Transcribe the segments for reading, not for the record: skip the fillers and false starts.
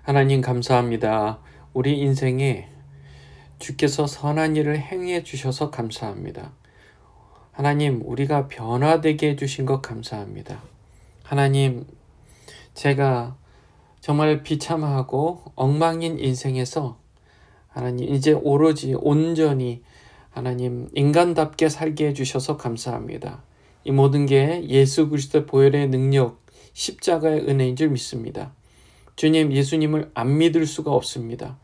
하나님 감사합니다. 우리 인생에 주께서 선한 일을 행해 주셔서 감사합니다. 하나님, 우리가 변화되게 해주신 것 감사합니다. 하나님, 제가 정말 비참하고 엉망인 인생에서 하나님 이제 오로지 온전히 하나님 인간답게 살게 해주셔서 감사합니다. 이 모든 게 예수 그리스도의 보혈의 능력, 십자가의 은혜인 줄 믿습니다. 주님, 예수님을 안 믿을 수가 없습니다.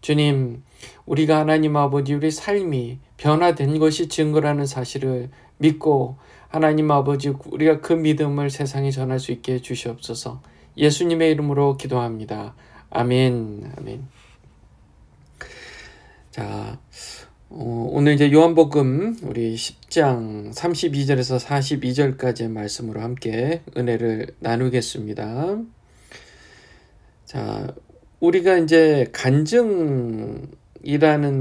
주님, 우리가 하나님 아버지 우리 삶이 변화된 것이 증거라는 사실을 믿고 하나님 아버지 우리가 그 믿음을 세상에 전할 수 있게 해주시옵소서. 예수님의 이름으로 기도합니다. 아멘. 아멘. 자, 오늘 이제 요한복음 우리 10장 32절에서 42절까지의 말씀으로 함께 은혜를 나누겠습니다. 자, 우리가 이제 간증이라는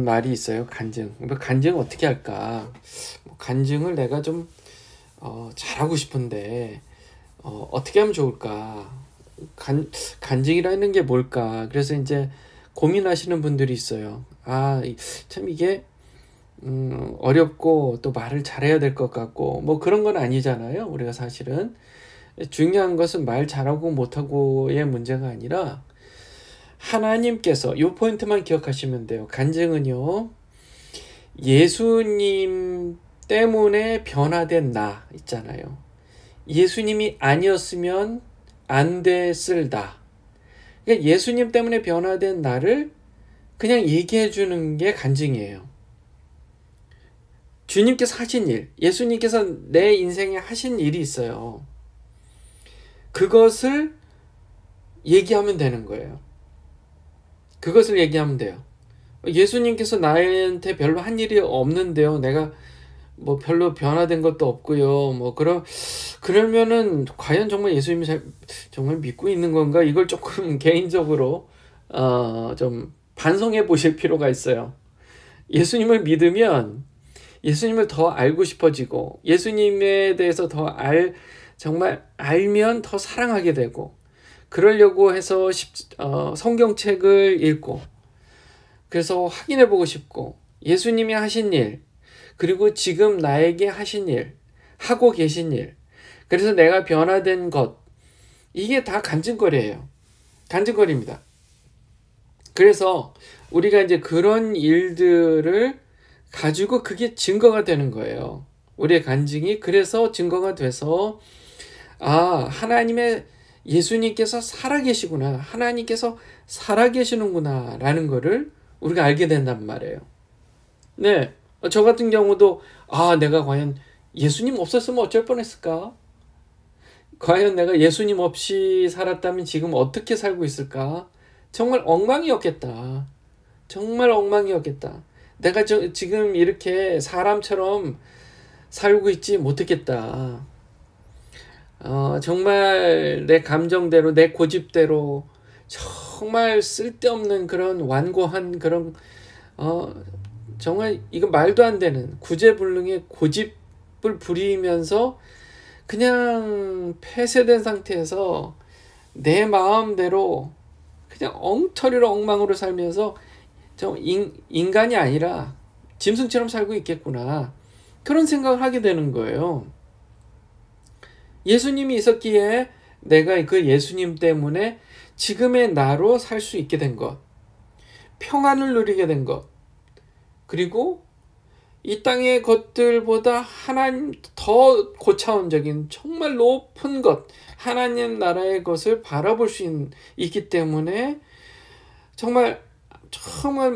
말이 있어요. 간증. 간증 어떻게 할까? 간증을 내가 좀 잘하고 싶은데 어떻게 하면 좋을까? 간증이라는 게 뭘까? 그래서 이제 고민하시는 분들이 있어요. 참 이게 어렵고 또 말을 잘해야 될 것 같고 뭐 그런 건 아니잖아요. 우리가 사실은 중요한 것은 말 잘하고 못하고의 문제가 아니라 하나님께서 이 포인트만 기억하시면 돼요. 간증은요, 예수님 때문에 변화된 나 있잖아요. 예수님이 아니었으면 안 됐을 나. 그러니까 예수님 때문에 변화된 나를 그냥 얘기해 주는 게 간증이에요. 주님께서 하신 일, 예수님께서 내 인생에 하신 일이 있어요. 그것을 얘기하면 되는 거예요. 그것을 얘기하면 돼요. 예수님께서 나한테 별로 한 일이 없는데요. 내가 뭐 별로 변화된 것도 없고요. 뭐 그러면은 과연 정말 예수님이 정말 믿고 있는 건가? 이걸 조금 개인적으로 좀 반성해 보실 필요가 있어요. 예수님을 믿으면 예수님을 더 알고 싶어지고 예수님에 대해서 정말 알면 더 사랑하게 되고 그러려고 해서 성경책을 읽고 그래서 확인해 보고 싶고 예수님이 하신 일 그리고 지금 나에게 하신 일 하고 계신 일 그래서 내가 변화된 것 이게 다 간증거리예요. 간증거리입니다. 그래서 우리가 이제 그런 일들을 가지고 그게 증거가 되는 거예요. 우리의 간증이 그래서 증거가 돼서 하나님의 예수님께서 살아계시구나. 하나님께서 살아계시는구나 라는 거를 우리가 알게 된단 말이에요. 네, 저 같은 경우도 내가 과연 예수님 없었으면 어쩔 뻔했을까? 과연 내가 예수님 없이 살았다면 지금 어떻게 살고 있을까? 정말 엉망이었겠다. 정말 엉망이었겠다. 내가 지금 이렇게 사람처럼 살고 있지 못했겠다. 정말 내 감정대로 내 고집대로 정말 쓸데없는 그런 완고한 그런 정말 이거 말도 안 되는 구제불능의 고집을 부리면서 그냥 폐쇄된 상태에서 내 마음대로 그냥 엉터리로 엉망으로 살면서 인간이 아니라 짐승처럼 살고 있겠구나 그런 생각을 하게 되는 거예요. 예수님이 있었기에 내가 그 예수님 때문에 지금의 나로 살 수 있게 된 것, 평안을 누리게 된 것, 그리고 이 땅의 것들보다 하나님 더 고차원적인 정말 높은 것, 하나님 나라의 것을 바라볼 수 있기 때문에 정말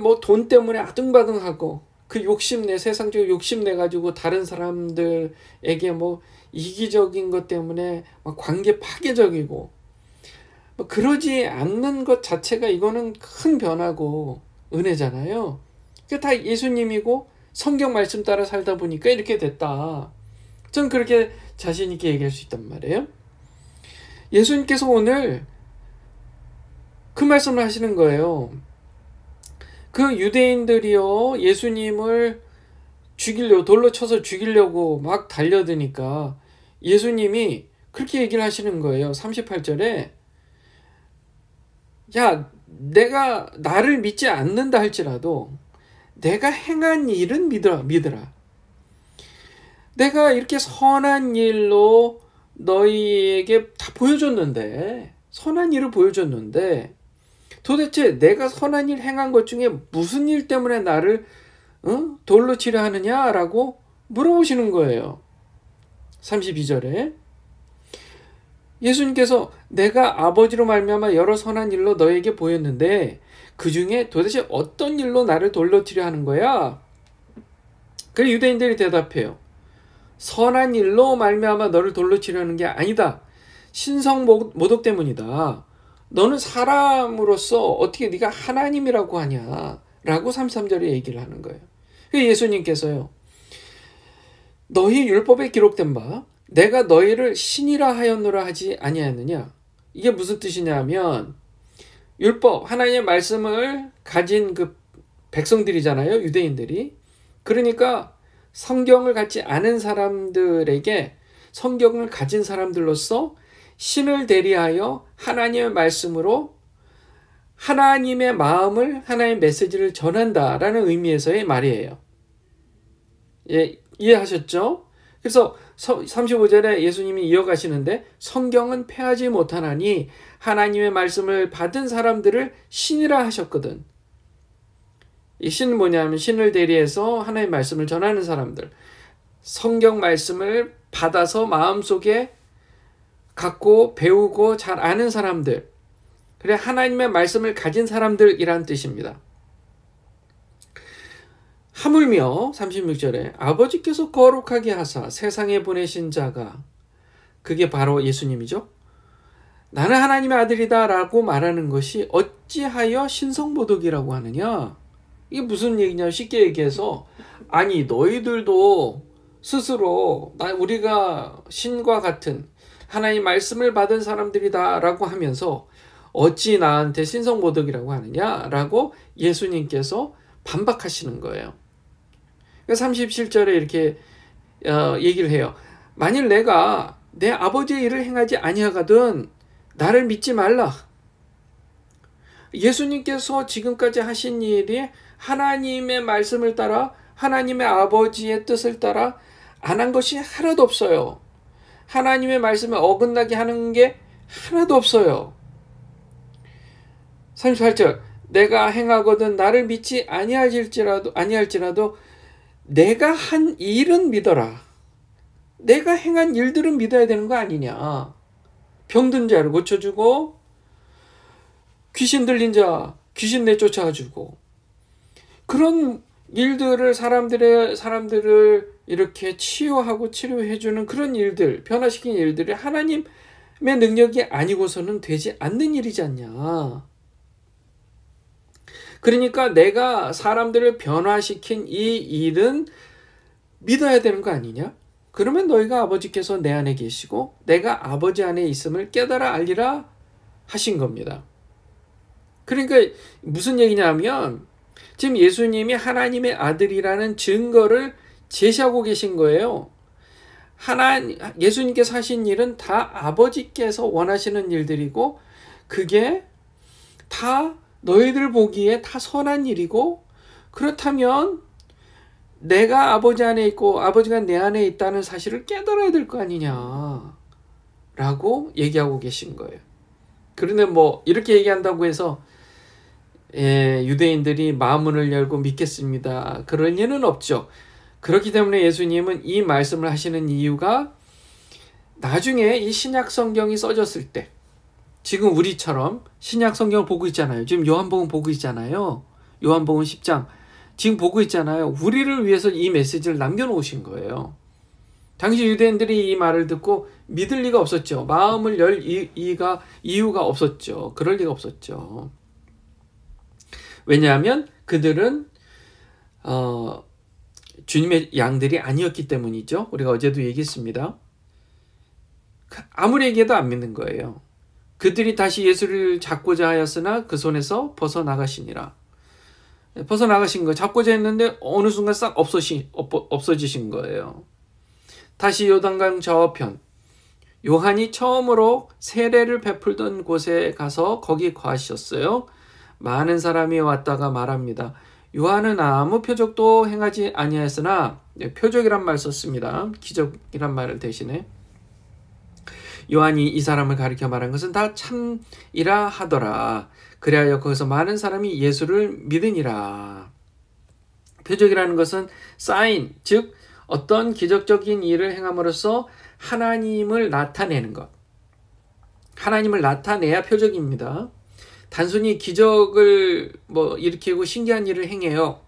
뭐 돈 때문에 아등바등하고 그 욕심내 세상적 욕심내 가지고 다른 사람들에게 뭐 이기적인 것 때문에 막 관계 파괴적이고 뭐 그러지 않는 것 자체가 이거는 큰 변화고 은혜잖아요. 그게 다 예수님이고 성경 말씀 따라 살다 보니까 이렇게 됐다. 전 그렇게 자신 있게 얘기할 수 있단 말이에요. 예수님께서 오늘 그 말씀을 하시는 거예요. 그 유대인들이요 예수님을 돌로 쳐서 죽이려고 막 달려드니까 예수님이 그렇게 얘기를 하시는 거예요. 38절에 야, 내가 나를 믿지 않는다 할지라도 내가 행한 일은 믿으라. 내가 이렇게 선한 일로 너희에게 다 보여줬는데, 선한 일을 보여줬는데 도대체 내가 선한 일 행한 것 중에 무슨 일 때문에 나를 돌로 치려 하느냐라고 물어보시는 거예요. 32절에 예수님께서 내가 아버지로 말미암아 여러 선한 일로 너에게 보였는데 그 중에 도대체 어떤 일로 나를 돌로 치려 하는 거야? 그래 유대인들이 대답해요. 선한 일로 말미암아 너를 돌로 치려는 게 아니다. 신성 모독 때문이다. 너는 사람으로서 어떻게 네가 하나님이라고 하냐? 라고 33절에 얘기를 하는 거예요. 예수님께서요. 너희 율법에 기록된 바 내가 너희를 신이라 하였노라 하지 아니하였느냐? 이게 무슨 뜻이냐면 율법, 하나님의 말씀을 가진 그 백성들이잖아요. 유대인들이. 그러니까 성경을 갖지 않은 사람들에게 성경을 가진 사람들로서 신을 대리하여 하나님의 말씀으로 하나님의 마음을, 하나님의 메시지를 전한다라는 의미에서의 말이에요. 예, 이해하셨죠? 그래서 35절에 예수님이 이어가시는데 성경은 패하지 못하나니 하나님의 말씀을 받은 사람들을 신이라 하셨거든. 이 신은 뭐냐면 신을 대리해서 하나님의 말씀을 전하는 사람들, 성경 말씀을 받아서 마음속에 갖고 배우고 잘 아는 사람들, 그래 하나님의 말씀을 가진 사람들이란 뜻입니다. 하물며 36절에 아버지께서 거룩하게 하사 세상에 보내신 자가, 그게 바로 예수님이죠. 나는 하나님의 아들이다 라고 말하는 것이 어찌하여 신성모독이라고 하느냐? 이게 무슨 얘기냐? 쉽게 얘기해서 아니 너희들도 스스로 우리가 신과 같은 하나님 말씀을 받은 사람들이다 라고 하면서 어찌 나한테 신성모독이라고 하느냐? 라고 예수님께서 반박하시는 거예요. 37절에 이렇게 얘기를 해요. 만일 내가 내 아버지의 일을 행하지 아니하거든 나를 믿지 말라. 예수님께서 지금까지 하신 일이 하나님의 말씀을 따라 하나님의 아버지의 뜻을 따라 안 한 것이 하나도 없어요. 하나님의 말씀에 어긋나게 하는 게 하나도 없어요. 38절 내가 행하거든 나를 믿지 아니할지라도 내가 한 일은 믿어라. 내가 행한 일들은 믿어야 되는 거 아니냐. 병든 자를 고쳐주고 귀신 들린 자 귀신 내쫓아주고 그런 일들을 사람들을 이렇게 치유하고 치료해주는 그런 일들, 변화시킨 일들이 하나님의 능력이 아니고서는 되지 않는 일이지 않냐. 그러니까 내가 사람들을 변화시킨 이 일은 믿어야 되는 거 아니냐? 그러면 너희가 아버지께서 내 안에 계시고 내가 아버지 안에 있음을 깨달아 알리라 하신 겁니다. 그러니까 무슨 얘기냐면 지금 예수님이 하나님의 아들이라는 증거를 제시하고 계신 거예요. 예수님께서 하신 일은 다 아버지께서 원하시는 일들이고 그게 다 너희들 보기에 다 선한 일이고 그렇다면 내가 아버지 안에 있고 아버지가 내 안에 있다는 사실을 깨달아야 될 거 아니냐 라고 얘기하고 계신 거예요. 그런데 뭐 이렇게 얘기한다고 해서 유대인들이 마음문을 열고 믿겠습니다. 그럴 리는 없죠. 그렇기 때문에 예수님은 이 말씀을 하시는 이유가 나중에 이 신약 성경이 써졌을 때 지금 우리처럼 신약 성경을 보고 있잖아요. 지금 요한복음 보고 있잖아요. 요한복음 10장 지금 보고 있잖아요. 우리를 위해서 이 메시지를 남겨놓으신 거예요. 당시 유대인들이 이 말을 듣고 믿을 리가 없었죠. 마음을 열 이유가 없었죠. 그럴 리가 없었죠. 왜냐하면 그들은 주님의 양들이 아니었기 때문이죠. 우리가 어제도 얘기했습니다. 아무리 얘기해도 안 믿는 거예요. 그들이 다시 예수를 잡고자 하였으나 그 손에서 벗어나가시니라. 벗어나가신 거 잡고자 했는데 어느 순간 싹 없어지신 거예요. 다시 요단강 저편 요한이 처음으로 세례를 베풀던 곳에 가서 거기 거하셨어요. 많은 사람이 왔다가 말합니다. 요한은 아무 표적도 행하지 아니하였으나, 표적이란 말 썼습니다. 기적이란 말을 대신에. 요한이 이 사람을 가리켜 말한 것은 다 참이라 하더라. 그리하여 거기서 많은 사람이 예수를 믿으니라. 표적이라는 것은 사인, 즉 어떤 기적적인 일을 행함으로써 하나님을 나타내는 것. 하나님을 나타내야 표적입니다. 단순히 기적을 일으키고 신기한 일을 행해요.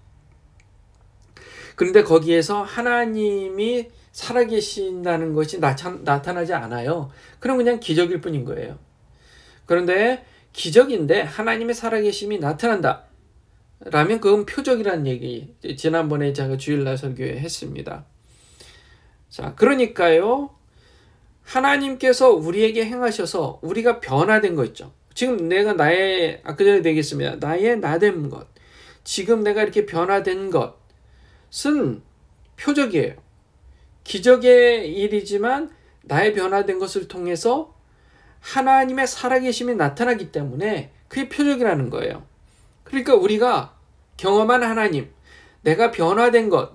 그런데 거기에서 하나님이 살아계신다는 것이 나타나지 않아요. 그럼 그냥 기적일 뿐인 거예요. 그런데 기적인데 하나님의 살아계심이 나타난다 라면 그건 표적이라는 얘기, 지난번에 제가 주일날 설교에 했습니다. 자, 그러니까요, 하나님께서 우리에게 행하셔서 우리가 변화된 거 있죠. 지금 내가 아까 전에 얘기했습니다. 나의 나됨 것, 지금 내가 이렇게 변화된 것은 표적이에요. 기적의 일이지만 나의 변화된 것을 통해서 하나님의 살아계심이 나타나기 때문에 그게 표적이라는 거예요. 그러니까 우리가 경험한 하나님, 내가 변화된 것,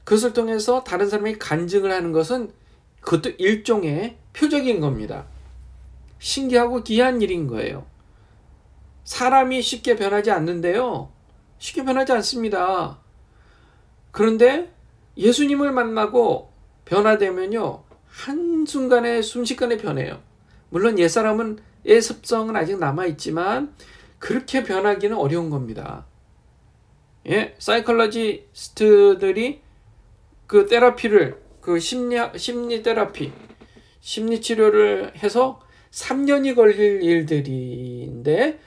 그것을 통해서 다른 사람이 간증을 하는 것은 그것도 일종의 표적인 겁니다. 신기하고 귀한 일인 거예요. 사람이 쉽게 변하지 않는데요. 쉽게 변하지 않습니다. 그런데 예수님을 만나고 변화되면요, 한순간에 순식간에 변해요. 물론 옛사람은 습성은 아직 남아있지만 그렇게 변하기는 어려운 겁니다. 사이콜로지스트들이 그 테라피를, 그 심리 테라피, 심리 치료를 해서 3년이 걸릴 일들인데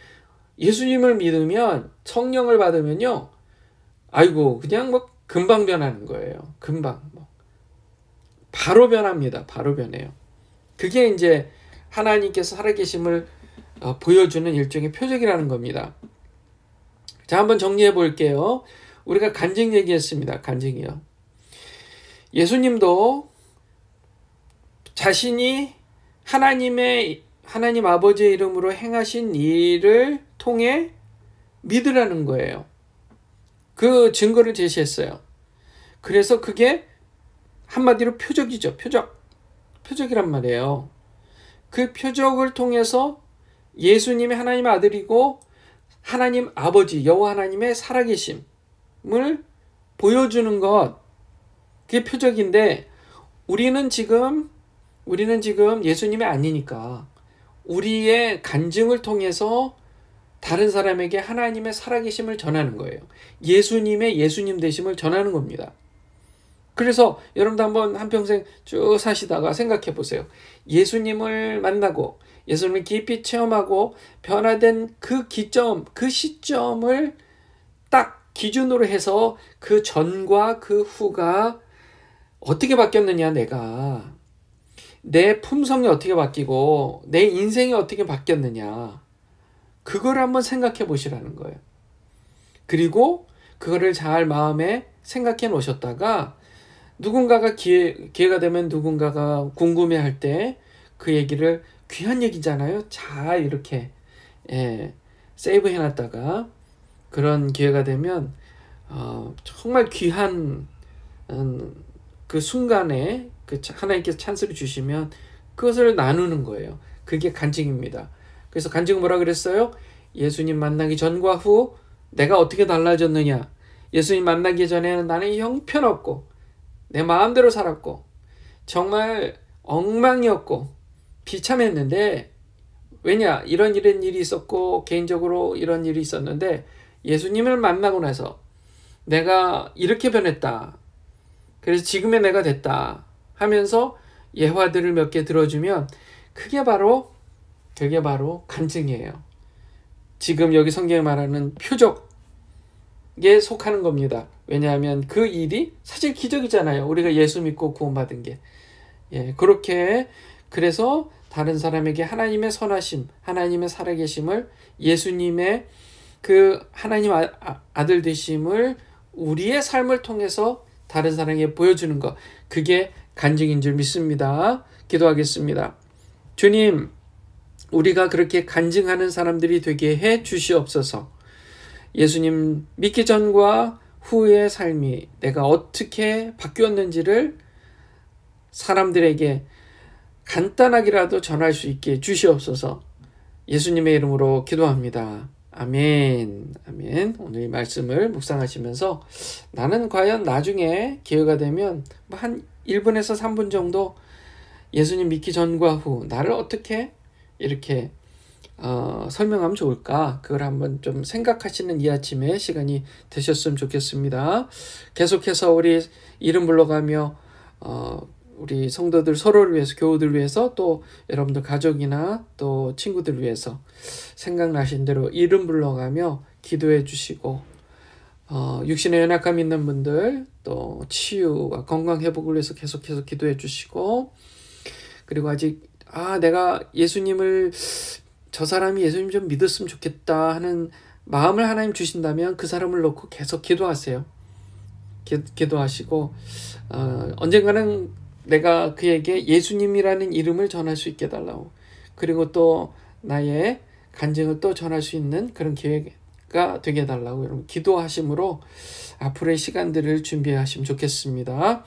예수님을 믿으면, 성령을 받으면요, 아이고 그냥 금방 변하는 거예요. 금방 바로 변합니다. 바로 변해요. 그게 이제 하나님께서 살아계심을 보여주는 일종의 표적이라는 겁니다. 자, 한번 정리해 볼게요. 우리가 간증 얘기했습니다. 간증이요. 예수님도 자신이 하나님 아버지의 이름으로 행하신 일을 통해 믿으라는 거예요. 그 증거를 제시했어요. 그래서 그게 한마디로 표적이죠. 표적이란 말이에요. 그 표적을 통해서 예수님이 하나님의 아들이고 하나님 아버지, 여호와 하나님의 살아계심을 보여주는 것, 그게 표적인데, 우리는 지금 예수님이 아니니까 우리의 간증을 통해서 다른 사람에게 하나님의 살아계심을 전하는 거예요. 예수님의 예수님 되심을 전하는 겁니다. 그래서 여러분도 한번 한평생 쭉 사시다가 생각해 보세요. 예수님을 만나고 예수님을 깊이 체험하고 변화된 그 시점을 딱 기준으로 해서 그 전과 그 후가 어떻게 바뀌었느냐, 내 품성이 어떻게 바뀌고 내 인생이 어떻게 바뀌었느냐, 그걸 한번 생각해 보시라는 거예요. 그리고 그거를 잘 마음에 생각해 놓으셨다가 누군가가 기회가 되면 누군가가 궁금해할 때 그 얘기를, 귀한 얘기잖아요. 잘 이렇게 세이브 해놨다가 그런 기회가 되면 정말 귀한 그 순간에 하나님께서 찬스를 주시면 그것을 나누는 거예요. 그게 간증입니다. 그래서 간증은 뭐라 그랬어요? 예수님 만나기 전과 후 내가 어떻게 달라졌느냐. 예수님 만나기 전에는 나는 형편없고 내 마음대로 살았고 정말 엉망이었고 비참했는데, 왜냐, 이런 일이 있었고 개인적으로 이런 일이 있었는데 예수님을 만나고 나서 내가 이렇게 변했다. 그래서 지금의 내가 됐다 하면서 예화들을 몇 개 들어주면 그게 바로 간증이에요. 지금 여기 성경에 말하는 표적에 속하는 겁니다. 왜냐하면 그 일이 사실 기적이잖아요. 우리가 예수 믿고 구원받은 게. 그렇게, 그래서 다른 사람에게 하나님의 선하심, 하나님의 살아계심을, 예수님의 그 하나님 아들 되심을 우리의 삶을 통해서 다른 사람에게 보여주는 것, 그게 간증인 줄 믿습니다. 기도하겠습니다. 주님, 우리가 그렇게 간증하는 사람들이 되게 해 주시옵소서. 예수님 믿기 전과 후의 삶이 내가 어떻게 바뀌었는지를 사람들에게 간단하게라도 전할 수 있게 주시옵소서. 예수님의 이름으로 기도합니다. 아멘. 아멘. 오늘 이 말씀을 묵상하시면서 나는 과연 나중에 기회가 되면 한 1분에서 3분 정도 예수님 믿기 전과 후 나를 어떻게 이렇게 설명하면 좋을까? 그걸 한번 좀 생각하시는 이 아침에 시간이 되셨으면 좋겠습니다. 계속해서 우리 이름 불러가며 우리 성도들 서로를 위해서, 교우들 위해서, 또 여러분들 가족이나 또 친구들 위해서 생각나신 대로 이름 불러가며 기도해 주시고, 육신의 연약함 있는 분들 또 치유와 건강 회복을 위해서 계속해서 기도해 주시고, 그리고 아직 내가 예수님을, 저 사람이 예수님 좀 믿었으면 좋겠다 하는 마음을 하나님 주신다면 그 사람을 놓고 계속 기도하세요. 기도하시고 언젠가는 내가 그에게 예수님이라는 이름을 전할 수 있게 해달라고, 그리고 또 나의 간증을 또 전할 수 있는 그런 기회가 되게 해달라고 여러분 기도하심으로 앞으로의 시간들을 준비하시면 좋겠습니다.